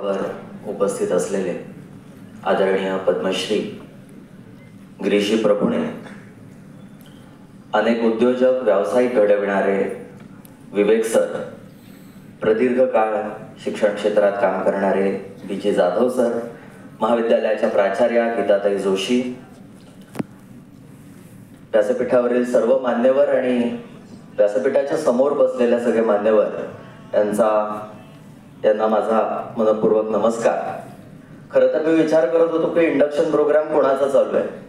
मंचावर उपस्थित असलेले आदरणीय पद्मश्री गिरीशी प्रभुणे, अनेक उद्योजक व्यावसायिक घडविणारे विवेक सर, प्रदीर्घ काळ शिक्षण क्षेत्रात काम करणारे BG जाधव सर, महाविद्यालयाच्या प्राचार्या गीताताई जोशी, व्यासपीठावरील सर्व मान्यवर आणि व्यासपीठाच्या समोर बसलेल्या सगळे मान्यवर यांना माझा मनपूर्वक नमस्कार. खरं तर मी विचार करत होतो की इंडक्शन प्रोग्राम कोणाचा चालू आहे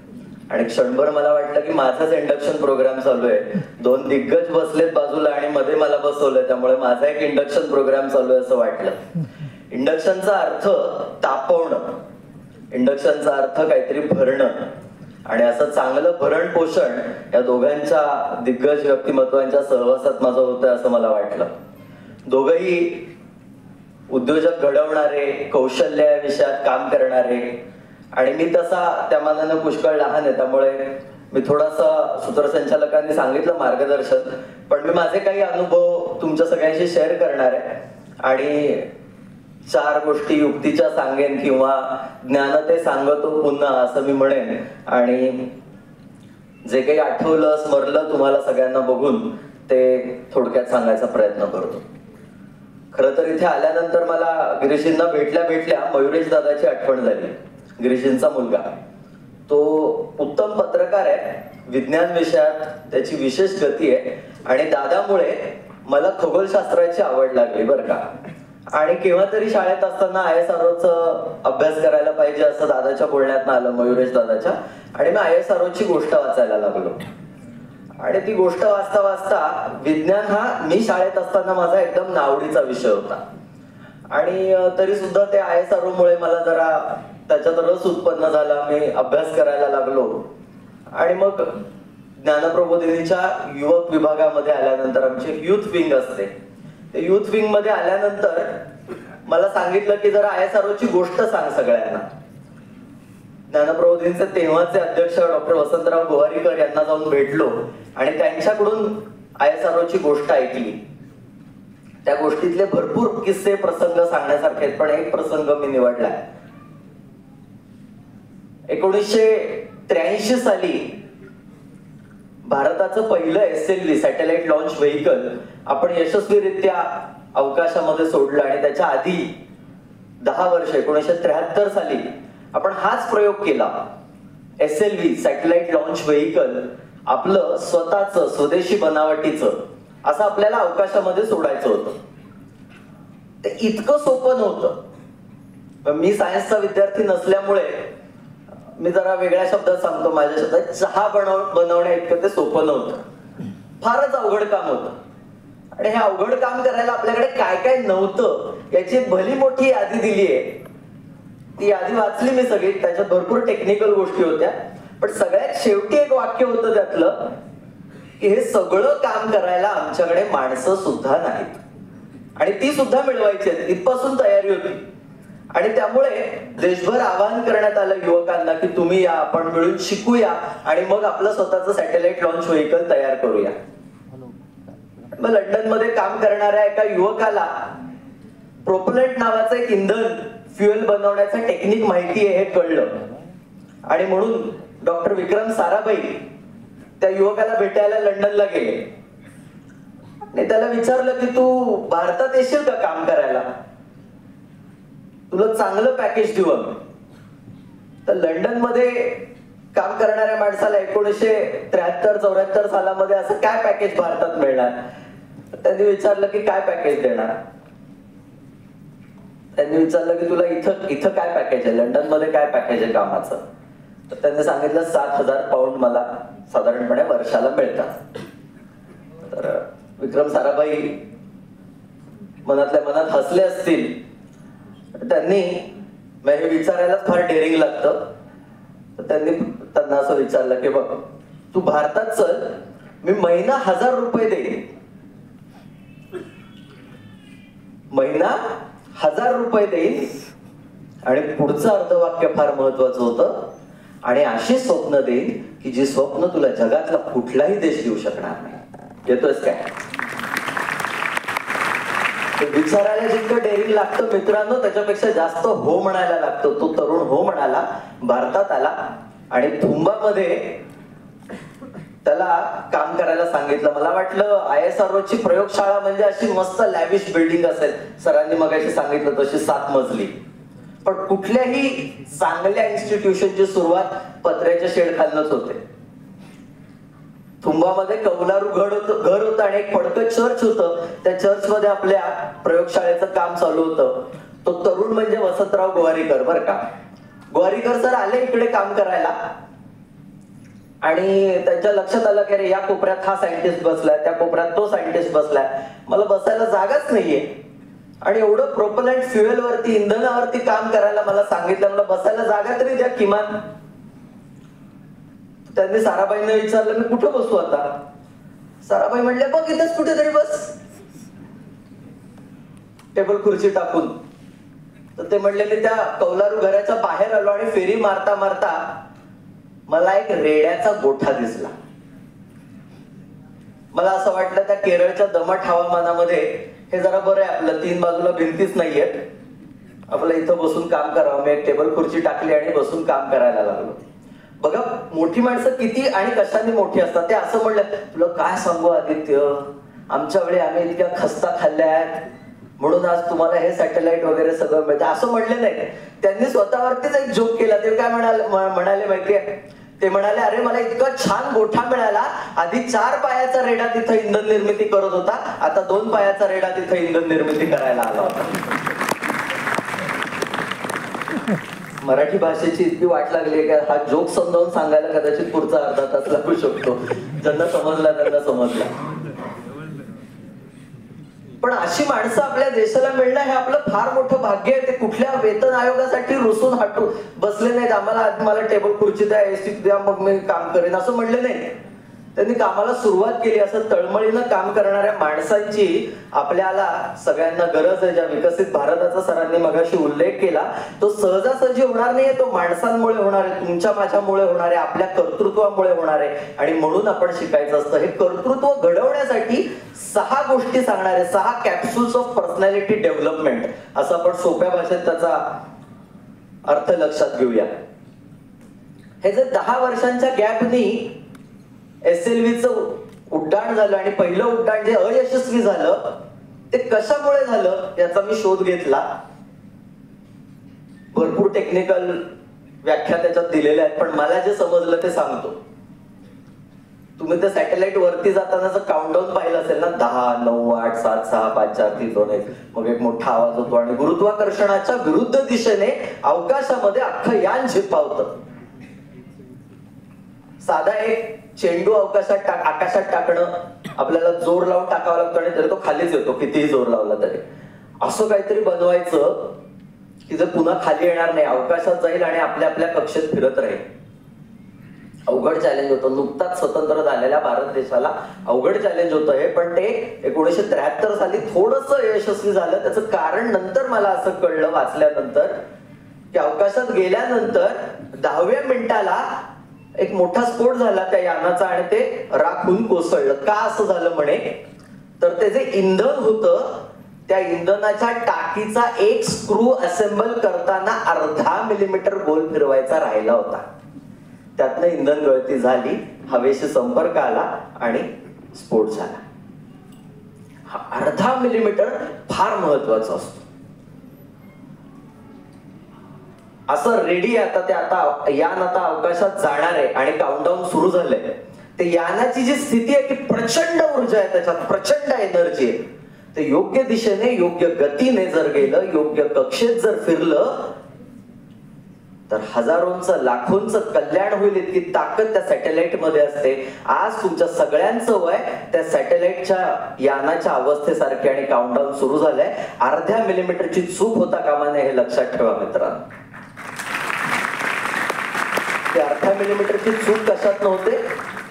आणि क्षणभर मला वाटलं की माझाच इंडक्शन प्रोग्राम चालू आहे. दोन दिग्गज बसलेत बाजूला आणि मध्ये मला बसवलंय, त्यामुळे माझा एक इंडक्शन प्रोग्राम चालू आहे असं वाटलं. इंडक्शनचा अर्थ तापवणं, इंडक्शनचा अर्थ काहीतरी भरणं, आणि असं चांगलं भरण पोषण या दोघांच्या दिग्गज व्यक्तिमत्वांच्या सहवासात माझं होतं असं मला वाटलं. दोघंही उद्योजक घडवणारे, कौशल्य या विषयात काम करणारे, आणि मी तसा त्या मानानं पुष्कळ लहान आहे, त्यामुळे मी थोडासा सूत्रसंचालकांनी सांगितलं मार्गदर्शन, पण मी माझे काही अनुभव तुमच्या सगळ्यांशी शेअर करणार आहे आणि 4 गोष्टी युक्तीच्या सांगेन किंवा ज्ञानते सांगतो पुन्हा असं मी म्हणेन, आणि जे काही आठवलं स्मरलं तुम्हाला सगळ्यांना बघून ते थोडक्यात सांगायचा प्रयत्न करतो. खरं तर इथे आल्यानंतर मला गिरीशींना भेटल्या मयुरेश दादाची आठवण झाली. गिरीशींचा मुलगा तो उत्तम पत्रकार आहे, विज्ञान विषयात त्याची विशेष गती आहे, आणि दादामुळे मला खगोलशास्त्राची आवड लागली बरं का. आणि केव्हा तरी शाळेत असताना ISROचा अभ्यास करायला पाहिजे असं दादाच्या बोलण्यात आलं, मयुरेश दादाच्या, आणि मी ISROची गोष्ट वाचायला लागलो. आणि ती गोष्ट वाचता वाचता विज्ञान हा मी शाळेत असताना माझा एकदम नावडीचा विषय होता, आणि तरी सुद्धा ते ISRO मुळे मला जरा त्याच्यात रस उत्पन्न झाला. मी अभ्यास करायला लागलो, आणि मग ज्ञानप्रबोधिनीच्या युवक विभागामध्ये आल्यानंतर आमची युथ विंग असते, ते युथ विंग मध्ये आल्यानंतर मला सांगितलं की जरा ISROची गोष्ट सांग सगळ्यांना. ज्ञानप्रबोधिनीचे तेव्हाचे अध्यक्ष डॉक्टर वसंतराव गोवारीकर यांना जाऊन भेटलो आणि त्यांच्याकडून ISROची गोष्ट ऐकली. त्या गोष्टीतले भरपूर किस्से प्रसंग सांगण्यासारखे आहेत, पण एक प्रसंग मी निवडलाय. 1983 साली भारताचं पहिलं SLV सॅटेलाइट लॉन्च व्हेइकल आपण यशस्वीरित्या अवकाशामध्ये सोडलं, आणि त्याच्या आधी 10 वर्ष 1973 साली आपण हाच प्रयोग केला. SLV सॅटेलाइट लॉन्च व्हेइकल आपलं स्वतःचं स्वदेशी बनावटीचं असं आपल्याला अवकाशामध्ये सोडायचं होतं. ते इतकं सोपं नव्हतं. मी सायन्सचा विद्यार्थी नसल्यामुळे मी जरा वेगळ्या शब्दात सांगतो, माझ्या शब्दात चहा बनवण्या इतकं ते सोपं नव्हतं, फारच अवघड काम होतं. आणि हे अवघड काम करायला आपल्याकडे काय काय नव्हतं याची भली मोठी यादी दिली आहे. ती यादी वाचली मी सगळी, त्याच्यात भरपूर टेक्निकल गोष्टी होत्या, पण सगळ्यात शेवटी एक वाक्य होतं त्यातलं की हे सगळं काम करायला आमच्याकडे माणसं सुद्धा नाहीत, आणि ती सुद्धा मिळवायची आहेत इथपासून तयारी होती. आणि त्यामुळे देशभर आवाहन करण्यात आलं युवकांना की तुम्ही या, आपण मिळून शिकूया आणि मग आपलं स्वतःचं सॅटेलाइट लॉन्च व्हेइकल तयार करूया. मग लंडन मध्ये काम करणाऱ्या एका युवकाला प्रोपलंट नावाचं एक इंधन फ्युएल बनवण्याचं टेक्निक माहिती आहे हे कळलं, आणि म्हणून डॉक्टर विक्रम साराभाई त्या युवकाला भेटायला लंडनला गेले आणि त्याला विचारलं की तू भारतात येशील का काम करायला, तुला चांगलं पॅकेज देऊ आम्ही. तर लंडन मध्ये काम करणाऱ्या माणसाला 1973-74 सालामध्ये असं काय पॅकेज भारतात मिळणार. त्यांनी विचारलं की काय पॅकेज देणार. त्यांनी विचारलं की तुला इथं काय पॅकेज आहे, लंडन मध्ये काय पॅकेज आहे कामाचं. तर त्यांनी सांगितलं 7,000 पाऊंड मला साधारणपणे वर्षाला मिळतात. तर विक्रम साराभाई मनातल्या मनात हसले असतील. त्यांनी हे विचारायला फार डेअरिंग लागतं, तर त्यांना असं विचारलं की बघ तू भारतात चल, मी महिना 1,000 रुपये देईन, महिना 1,000 रुपये देईन. आणि पुढचं अर्धवाक्य फार महत्वाचं होतं, आणि अशी स्वप्न देईन की जी स्वप्न तुला जगातला कुठलाही देश देऊ शकणार नाही. येतोयस काय. विचारायला जितकं डेअरिंग लागतं मित्रांनो, त्याच्यापेक्षा जास्त हो म्हणायला लागतं. तो तरुण हो म्हणाला, भारतात आला आणि थुंबामध्ये त्याला काम करायला सांगितलं. मला वाटलं ISRO ची प्रयोगशाळा म्हणजे अशी मस्त लॅविश बिल्डिंग असेल, सरांनी मगाशी सांगितलं तशी 7 मजली. पण कुठल्याही चांगल्या इन्स्टिट्यूशनची सुरुवात पत्र्याच्या शेड खालनच होते. थुंबामध्ये कौलारू घर होतं आणि एक पडकं चर्च होतं. त्या चर्च मध्ये आपल्या प्रयोगशाळेचं काम चालू होतं. तो तरुण म्हणजे वसंतराव गोवारीकर बरं का. गोवारीकर सर आले इकडे काम करायला आणि त्यांच्या लक्षात आलं की अरे या कोपऱ्यात हा सायंटिस्ट बसलाय, त्या कोपऱ्यात तो सायंटिस्ट बसलाय, मला बसायला जागाच नाहीये. आणि एवढं प्रोपलंट फ्युएल वरती, इंधनावरती काम करायला मला सांगितलं, मला बसायला जागा तरी द्या किमान. त्यांनी साराबाईंना विचारलं मी कुठं बसू आता. साराबाई म्हणले बघ इथेच कुठेतरी बस, टेबल खुर्ची टाकून. तर ते म्हणले मी त्या कौलारू घराच्या बाहेर आलो आणि फेरी मारता मारता मला एक रेड्याचा गोठा दिसला. मला असं वाटलं त्या केरळच्या दमट हवामानामध्ये हे जरा बरं आहे, आपलं 3 बाजूला भिंतीच नाहीयेत, आपलं इथं बसून काम करावं. मी एक टेबल खुर्ची टाकली आणि बसून काम करायला लागलो. बघा मोठी माणसं किती आणि कशाने मोठी असतात. ते असं म्हणलं तुला काय सांगू आदित्य, आमच्या वेळी आम्ही इतक्या खस्ता खाल्ल्या आहेत म्हणून आज तुम्हाला हे सॅटेलाइट वगैरे सगळं मिळतं, असं म्हणले नाही. त्यांनी स्वतःवरतीच एक जोक केला. ते काय म्हणाले माहितीये, ते म्हणाले अरे मला इतका छान गोठा मिळाला, आधी 4 पायाचा रेडा तिथं इंधन निर्मिती करत होता, आता 2 पायाचा रेडा तिथं इंधन निर्मिती करायला आला होता. मराठी भाषेची इतकी वाट लागली का हा जोक समजावून सांगायला कदाचित पुढचा अर्धा तास लागू शकतो. ज्यांना समजला त्यांना समजला. पण अशी माणसं आपल्या देशाला मिळणं हे आपलं फार मोठं भाग्य आहे. ते कुठल्या वेतन आयोगासाठी रुसून हटू बसले नाहीत. मला टेबल खुर्ची द्या, एसी द्या, मग मी काम करेन असं म्हणले नाही. त्यांनी कामाला सुरुवात केली. असं तळमळीनं काम करणाऱ्या माणसांची आपल्याला सगळ्यांना गरज आहे. ज्या विकसित भारताचा सरांनी मगाशी उल्लेख केला, तो सहजासहजी होणार नाहीये. तो माणसांमुळे होणार आहे, तुमच्या माझ्यामुळे होणार आहे, आपल्या कर्तृत्वामुळे होणार आहे. आणि म्हणून आपण शिकायचं असतं. हे कर्तृत्व घडवण्यासाठी 6 गोष्टी सांगणारे, 6 कॅप्सूल्स ऑफ पर्सनॅलिटी डेव्हलपमेंट, असं आपण सोप्या भाषेत त्याचा अर्थ लक्षात घेऊया. हे जे 10 वर्षांच्या गॅपनी SLVचं उड्डाण झालं आणि पहिलं उड्डाण जे अयशस्वी झालं ते कशामुळे झालं याचा मी शोध घेतला. भरपूर टेक्निकल व्याख्या त्याच्यात दिलेल्या आहेत, पण मला जे समजलं ते सांगतो. तुम्ही त्या सॅटेलाइट वरती जातानाचं काउंटडाऊन पाहिलं असेल ना, 10, 9, 8, 7, 6, 5, 4, 3, 2, 1, मग एक मोठा आवाज होतो आणि गुरुत्वाकर्षणाच्या विरुद्ध दिशेने अवकाशामध्ये अख्खं यान झेपावतं. साधा एक चेंडू आकाशात टाकणं आपल्याला जोर लावून टाकावा लागतो आणि तरी तो खालीच येतो कितीही जोर लावला तरी. असं काहीतरी बनवायचं की जर पुन्हा खाली येणार नाही, अवकाशात जाईल आणि आपल्या आपल्या कक्षेत फिरत राहील. अवघड चॅलेंज होतं. नुकताच स्वतंत्र झालेल्या भारत देशाला अवघड चॅलेंज होतं हे. पण ते 1973 साली थोडंसं यशस्वी झालं. त्याचं कारण नंतर मला असं कळलं वाचल्यानंतर की अवकाशात गेल्यानंतर 10व्या मिनिटाला एक मोठा स्फोट झाला त्या यानाचा आणि ते राखून कोसळलं. का असं झालं म्हणे, तर ते जे इंधन होतं त्या इंधनाच्या टाकीचा एक स्क्रू असेंबल करताना अर्धा मिलीमीटर गोल फिरवायचा राहिला होता. त्यातनं इंधन गळती झाली, हवेशी संपर्क आला आणि स्फोट झाला. हा अर्धा मिलीमीटर फार महत्वाचा असतो. असं रेडी आता ते आता यान आता अवकाशात जाणार आहे आणि काउंटडाऊन सुरू झालंय. ते यानाची जी स्थिती आहे की प्रचंड ऊर्जा आहे, त्याच्यात प्रचंड एनर्जी आहे. ते योग्य दिशेने योग्य गतीने जर गेलं, योग्य कक्षेत जर फिरलं तर हजारोंचं लाखोंचं कल्याण होईल. इतकी ताकद त्या सॅटेलाइट मध्ये असते. आज तुमच्या सगळ्यांचं वय त्या सॅटेलाइटच्या यानाच्या अवस्थेसारखे आणि काउंटडाऊन सुरू झालंय. अर्ध्या मिलीमीटरची चूक होता कामा नये हे लक्षात ठेवा मित्रांनो. ते अर्ध्या मिलीमीटरची चूक कशात नव्हते.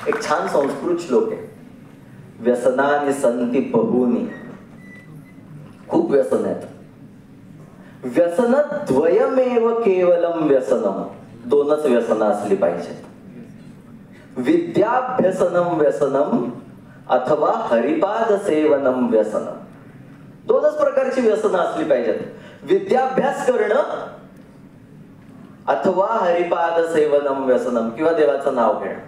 एक छान संस्कृत श्लोक आहे, व्यसनानि संति बहूनि. खूप व्यसन आहेत. व्यसन द्वयमेव केवलम व्यसनम, 2च व्यसनं असली पाहिजेत. विद्याभ्यसनम व्यसनम अथवा हरिपाद सेवनम व्यसनम. दोनच प्रकारची व्यसनं असली पाहिजेत, विद्याभ्यास करणं अथवा हरिपाद सेवनम व्यसनम, किंवा देवाचं नाव घेणं.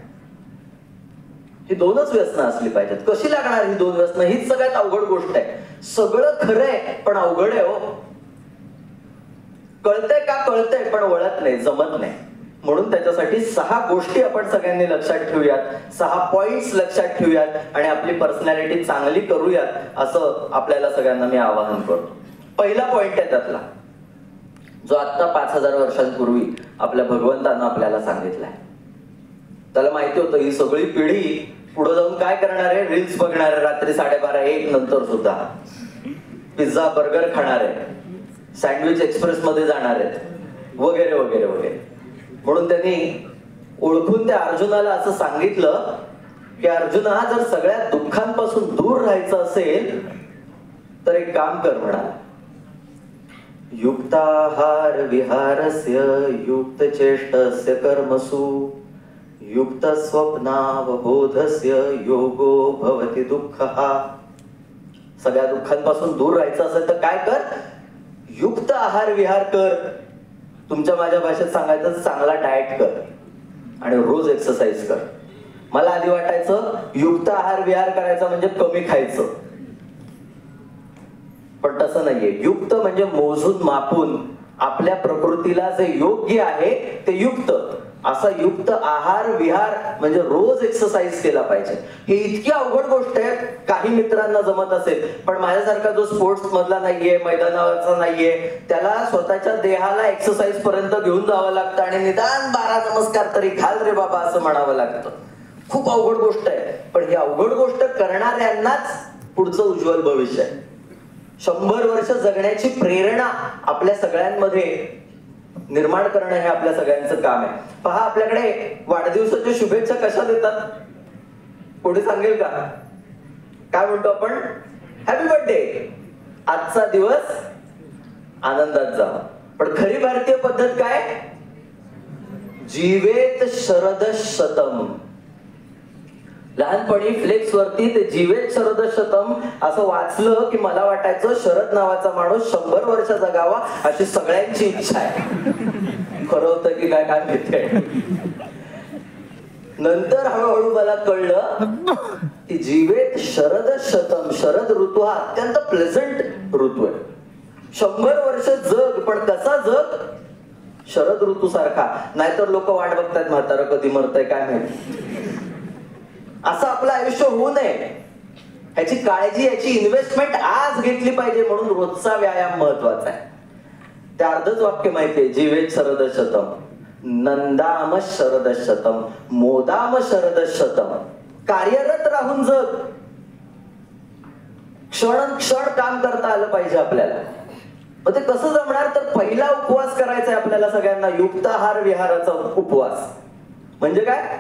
ही दोनच व्यसनं असली पाहिजेत. कशी लागणार ही दोन व्यसनं? हीच सगळ्यात अवघड गोष्ट आहे. सगळं खरं आहे पण अवघड आहे हो. कळतंय का? कळतंय पण वळत नाही, जमत नाही. म्हणून त्याच्यासाठी 6 गोष्टी आपण सगळ्यांनी लक्षात ठेवूयात, 6 पॉइंट्स लक्षात ठेवूयात आणि आपली पर्सनॅलिटी चांगली करूयात, असं आपल्याला सगळ्यांना मी आवाहन करतो. पहिला पॉइंट आहे त्यातला, जो आता 5000 वर्षांपूर्वी आपल्या भगवंतानं आपल्याला सांगितलाय. त्याला माहिती होतं ही सगळी पिढी पुढे जाऊन काय करणार आहे? रील्स बघणार आहे रात्री 12:30-1 नंतर सुद्धा, पिझ्झा बर्गर खाणार आहे, सँडविच एक्सप्रेस मध्ये जाणार आहेत, वगैरे वगैरे वगैरे. म्हणून त्यांनी ओळखून त्या अर्जुनाला असं सांगितलं की अर्जुना, जर सगळ्या दुःखांपासून दूर राहायचं असेल तर एक काम कर म्हणाला. युक्ताहार विहारस्य युक्त चेष्टस्य कर्मसु युक्त स्वप्नावबोधस्य योगो भवति दुःखः. सगळ्या दुःखांपासून दूर राहायचं असेल तर काय कर? युक्त आहार विहार कर. तुमच्या माझ्या भाषेत सांगायचं, चांगला डाएट कर आणि रोज एक्सरसाइज कर. मला आधी वाटायचं युक्त आहार विहार करायचा म्हणजे कमी खायचं, पण तसं नाहीये. युक्त म्हणजे मोजून मापून आपल्या प्रकृतीला जे योग्य आहे ते युक्त. असा युक्त आहार विहार म्हणजे रोज एक्सरसाइज केला पाहिजे. ही इतकी अवघड गोष्ट आहे, काही मित्रांना जमत असेल, पण माझ्यासारखा जो स्पोर्ट्स मधला नाहीये, मैदानावरचा नाहीये, त्याला स्वतःच्या देहाला एक्सरसाइज पर्यंत घेऊन जावं लागतं आणि निदान 12 नमस्कार तरी घाल रे बाबा असं म्हणावं लागतं. खूप अवघड गोष्ट आहे, पण ही अवघड गोष्ट करणाऱ्यांनाच पुढचं उज्ज्वल भविष्य आहे. 100 वर्ष जगण्याची प्रेरणा आपल्या सगळ्यांमध्ये निर्माण करणं हे आपल्या सगळ्यांचं काम आहे. पहा, आपल्याकडे वाढदिवसाच्या शुभेच्छा कशा देतात? कोणी सांगेल का? काय म्हणतो आपण? हॅपी बर्थडे, आजचा दिवस आनंदात जावा. पण खरी भारतीय पद्धत काय? जीवेत शरद शतम. लहानपणी फ्लेक्स वरती ते जीवेत शरद शतम असं वाचलं की मला वाटायचं शरद नावाचा माणूस 100 वर्ष जगावा अशी सगळ्यांची इच्छा आहे. खरं होतं की काय काय माहितीये. नंतर हळूहळू मला कळलं की जीवेत शरद शतम, शरद ऋतू हा अत्यंत प्लेझंट ऋतू आहे. 100 वर्ष जग, पण कसा जग? शरद ऋतू सारखा. नाहीतर लोक वाट बघतात म्हातारं कधी मरतंय काय माहिती. असं आपलं आयुष्य होऊ नये, ह्याची काळजी, याची इन्व्हेस्टमेंट आज घेतली पाहिजे. म्हणून रोजचा व्यायाम महत्वाचा आहे. ते अर्धच वाक्य माहितीये, जीवेत शरद शतम, नंदाम शरद शतम, मोदाम शरद शतम. कार्यरत राहून जग, क्षण क्षण काम करता आलं पाहिजे आपल्याला. मग ते कसं जमणार? तर पहिला उपवास करायचा आहे आपल्याला सगळ्यांना, युक्ताहार विहाराचा उपवास. म्हणजे काय?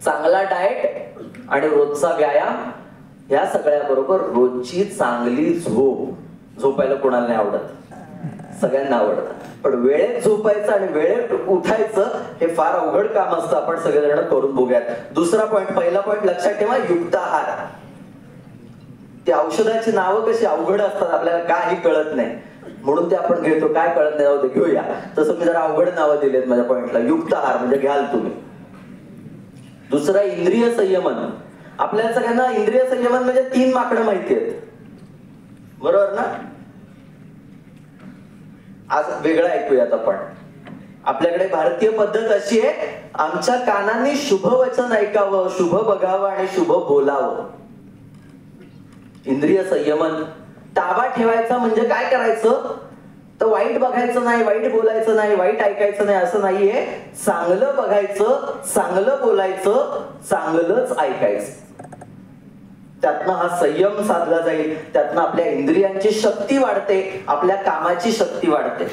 चांगला डाएट आणि रोजचा व्यायाम, या सगळ्या बरोबर रोजची चांगली झोप. झोपायला कोणाला नाही आवडत? सगळ्यांना आवडतं. पण वेळेत झोपायचं आणि वेळेत उठायचं हे फार अवघड काम असतं. आपण सगळेजण करून बघूयात. दुसरा पॉइंट, पहिला पॉइंट लक्षात ठेवा, युक्ताहार. ती औषधाची नावं कशी अवघड असतात, आपल्याला काही कळत नाही म्हणून ते आपण घेतो. काय कळत नाही होतं घेऊया. तसं मी जरा अवघड नावं दिलेत माझ्या पॉइंटला. युक्ताहार म्हणजे घ्याल तुम्ही. दुसरा इंद्रिय संयमन. आपल्याला सगळ्यांना इंद्रिय संयमन म्हणजे 3 माकडं माहिती आहेत, बरोबर ना? आज वेगळं ऐकूयात आपण. आपल्याकडे भारतीय पद्धत अशी आहे, आमच्या कानांनी शुभ वचन ऐकावं, शुभ बघावं आणि शुभ बोलावं. इंद्रिय संयमन. ताबा ठेवायचा म्हणजे काय करायचं? तर वाईट बघायचं नाही, वाईट बोलायचं नाही, वाईट ऐकायचं नाही असं नाहीये. चांगलं बघायचं, चांगलं बोलायचं, चांगलंच ऐकायचं. त्यातनं हा संयम साधला जाईल. त्यातनं आपल्या इंद्रियांची शक्ती वाढते, आपल्या कामाची शक्ती वाढते.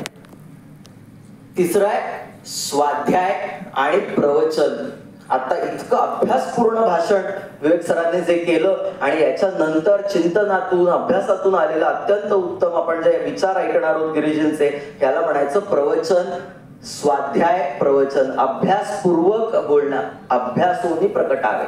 तिसरं आहे स्वाध्याय आणि प्रवचन. आता इतकं अभ्यासपूर्ण भाषण विवेक सरांनी जे केलं आणि याच्या नंतर चिंतनातून, अभ्यासातून आलेलं अत्यंत उत्तम आपण जे विचार ऐकणार आहोत गिरीजींचे, याला म्हणायचं प्रवचन. स्वाध्याय प्रवचन, अभ्यासपूर्वक बोलणं, अभ्यासोनी प्रकटावे.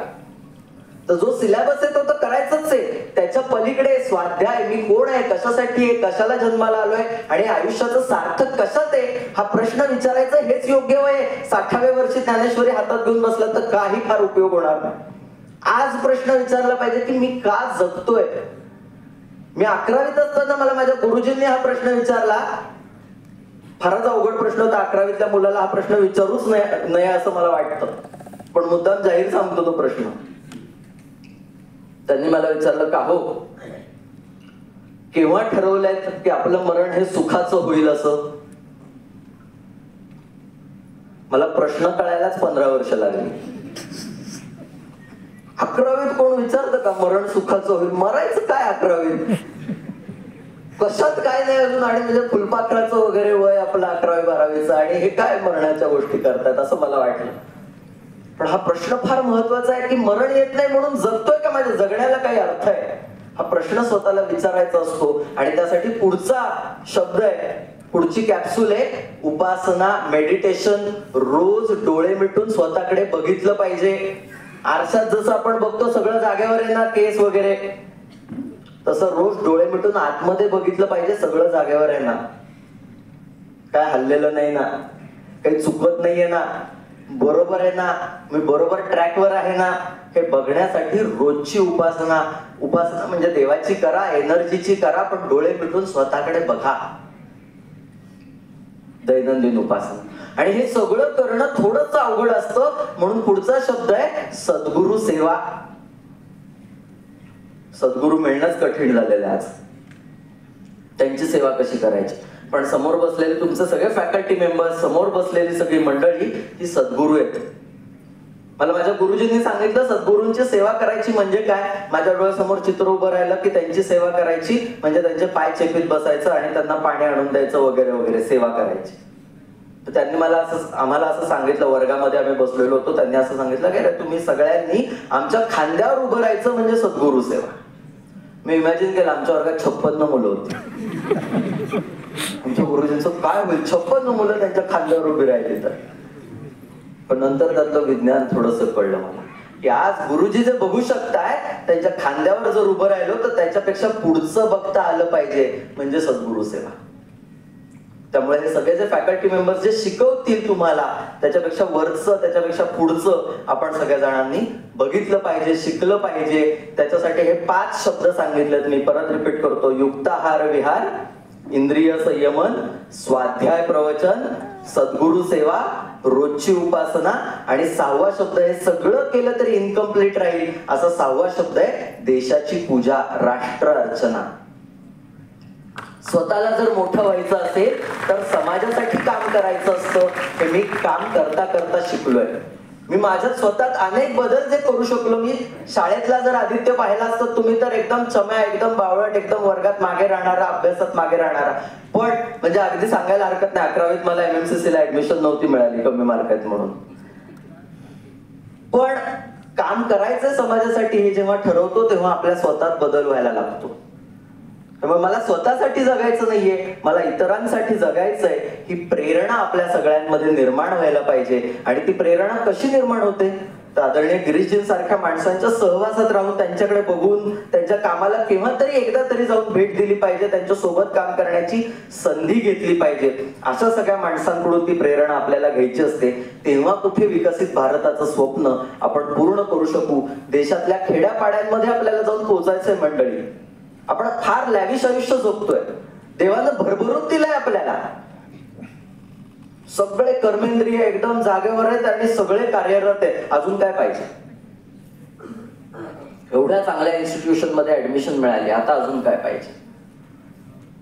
तर जो सिलेबस आहे तो तर करायचंच आहे. त्याच्या पलीकडे स्वाध्याय, मी कोण आहे, कशासाठी आहे, कशाला जन्माला आलोय आणि आयुष्याचं सार्थक कशात आहे हा प्रश्न विचारायचा, हेच योग्य वय आहे. 60व्या वर्षी ज्ञानेश्वरी हातात घेऊन बसला तर काही फार उपयोग होणार नाही. आज प्रश्न विचारला पाहिजे की मी का जगतोय. मी 11वीत असताना मला माझ्या गुरुजींनी हा प्रश्न विचारला. फारच अवघड प्रश्न होता. 11वीतल्या मुलाला हा प्रश्न विचारूच नाही असं मला वाटतं, पण मुद्दाम जाहीर सांगतो तो प्रश्न. त्यांनी मला विचारलं, का हो, केव्हा ठरवलंय की आपलं मरण हे सुखाचं होईल असं. मला प्रश्न कळायलाच 15 वर्ष लागली. 11वीत कोण विचारतं का मरण सुखाचं होईल. मरायचं काय 11वीत, कशात काय नाही अजून. आणि म्हणजे फुलपाखराचं वगैरे वय आपलं 11वी-12वीचं, आणि हे काय मरणाच्या गोष्टी करतात असं मला वाटलं. पण हा प्रश्न फार महत्वाचा आहे की मरण येत नाही म्हणून जगतोय का, माझ्या जगण्याला काही अर्थ आहे, हा प्रश्न स्वतःला विचारायचा असतो. आणि त्यासाठी पुढचा शब्द आहे, पुढची कॅप्सूल आहे उपासना, मेडिटेशन. रोज डोळे मिटून स्वतःकडे बघितलं पाहिजे. आरशात जसं आपण बघतो सगळं जागेवर आहे ना, केस वगैरे, तसं रोज डोळे मिटून आतमध्ये बघितलं पाहिजे, सगळं जागेवर आहे ना, काय हल्लेलं नाही ना, काही चुकत नाहीये ना, बरोबर आहे ना, मी बरोबर ट्रॅकवर आहे ना, हे बघण्यासाठी रोजची उपासना. उपासना म्हणजे देवाची करा, एनर्जीची करा, पण डोळे मिटून स्वतःकडे बघा. दैनंदिन उपासना. आणि हे सगळं करणं थोडंच अवघड असतं, म्हणून पुढचा शब्द आहे सद्गुरु सेवा. सद्गुरु मिळणंच कठीण झालेलं आहे आज. त्यांची सेवा कशी करायची. पण समोर बसलेले तुमचे सगळे फॅकल्टी मेंबर्स, समोर बसलेली सगळी मंडळी ही सद्गुरु आहेत. मला माझ्या गुरुजींनी सांगितलं सद्गुरूंची सेवा करायची म्हणजे काय. माझ्या डोळ्यासमोर चित्र उभं राहिलं की त्यांची सेवा करायची म्हणजे त्यांचे पाय चेपीत बसायचं आणि त्यांना पाणी आणून द्यायचं वगैरे वगैरे, सेवा करायची. तर त्यांनी आम्हाला असं सांगितलं, वर्गामध्ये आम्ही बसलेलो होतो, त्यांनी असं सांगितलं की तुम्ही सगळ्यांनी आमच्या खांद्यावर उभं राहायचं म्हणजे सद्गुरु सेवा. मी इमॅजिन केलं, आमच्या वर्गात 56 मुलं होती. आमच्या गुरुजींचं काय होईल, 56 मुलं त्यांच्या खांद्यावर उभी राहिली तर. पण नंतर त्यातलं विज्ञान थोडंसं कळलं मला की आज गुरुजी जे बघू शकताय त्यांच्या खांद्यावर जर उभं राहिलो तर त्याच्यापेक्षा पुढचं बघता आलं पाहिजे, म्हणजे सद्गुरु सेवा. त्यामुळे हे सगळे जे फॅकल्टी मेंबर्स जे शिकवतील तुम्हाला, त्याच्यापेक्षा वरचं, त्याच्यापेक्षा पुढचं आपण सगळ्या जणांनी बघितलं पाहिजे, शिकलं पाहिजे. त्याच्यासाठी हे 5 शब्द सांगितलेत मी, परत रिपीट करतो. युक्ताहार विहार, इंद्रिय संयमन, स्वाध्याय प्रवचन, सद्गुरु सेवा, रोजची उपासना, आणि 6वा शब्द, हे सगळं केलं तरी इनकम्प्लीट राहील असा 6वा शब्द आहे देशाची पूजा, राष्ट्र अर्चना. स्वतःला जर मोठं व्हायचं असेल तर समाजासाठी काम करायचं असतं. हे मी काम करता करता शिकलोय. मी माझ्यात स्वतःत अनेक बदल जे करू शकलो. मी शाळेतला जर आदित्य पाहिला असतं तुम्ही तर एकदम चम्या, एकदम बावळट, एकदम वर्गात मागे राहणारा, अभ्यासात मागे राहणारा. पण म्हणजे अगदी सांगायला हरकत नाही, 11वीत मला MMCC ला ऍडमिशन नव्हती मिळाली, कमी मार्क आहेत म्हणून. पण काम करायचं समाजासाठी हे जेव्हा ठरवतो तेव्हा आपल्या स्वतःत बदल व्हायला लागतो. त्यामुळे मला स्वतःसाठी जगायचं नाहीये, मला इतरांसाठी जगायचंय, ही प्रेरणा आपल्या सगळ्यांमध्ये निर्माण व्हायला पाहिजे. आणि ती प्रेरणा कशी निर्माण होते तर आदरणीय गिरीशजींसारख्या माणसांच्या सहवासात राहून, त्यांच्याकडे बघून, त्यांच्या कामाला केव्हा तरी एकदा तरी जाऊन भेट दिली पाहिजे, त्यांच्या सोबत काम करण्याची संधी घेतली पाहिजे. अशा सगळ्या माणसांकडून ती प्रेरणा आपल्याला घ्यायची असते. तेव्हा कुठे विकसित भारताचं स्वप्न आपण पूर्ण करू शकू. देशातल्या खेड्यापाड्यांमध्ये आपल्याला जाऊन पोहोचायचंय मंडळी. आपण फार लॅविश आयुष्य जगतोय, देवानं भरभरून दिलंय आपल्याला. सगळे कर्मेंद्रिय एकदम जागेवर आहेत आणि सगळे कार्यरत आहेत. अजून काय पाहिजे. एवढ्या चांगल्या इन्स्टिट्यूशन मध्ये ऍडमिशन मिळाली, आता अजून काय पाहिजे.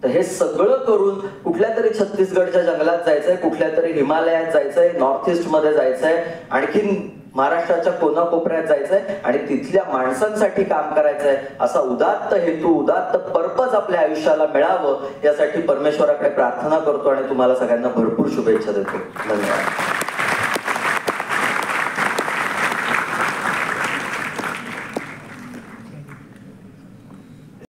तर हे सगळं करून कुठल्या तरी छत्तीसगडच्या जंगलात जायचंय, कुठल्या तरी हिमालयात जायचंय, नॉर्थ ईस्ट मध्ये जायचंय, आणखीन महाराष्ट्राच्या कोनाकोपऱ्यात जायचंय आणि तिथल्या माणसांसाठी काम करायचंय. असा उदात्त हेतू, उदात्त पर्पज आपल्या आयुष्याला मिळावं यासाठी परमेश्वराकडे प्रार्थना करतो आणि तुम्हाला सगळ्यांना भरपूर शुभेच्छा देतो. धन्यवाद.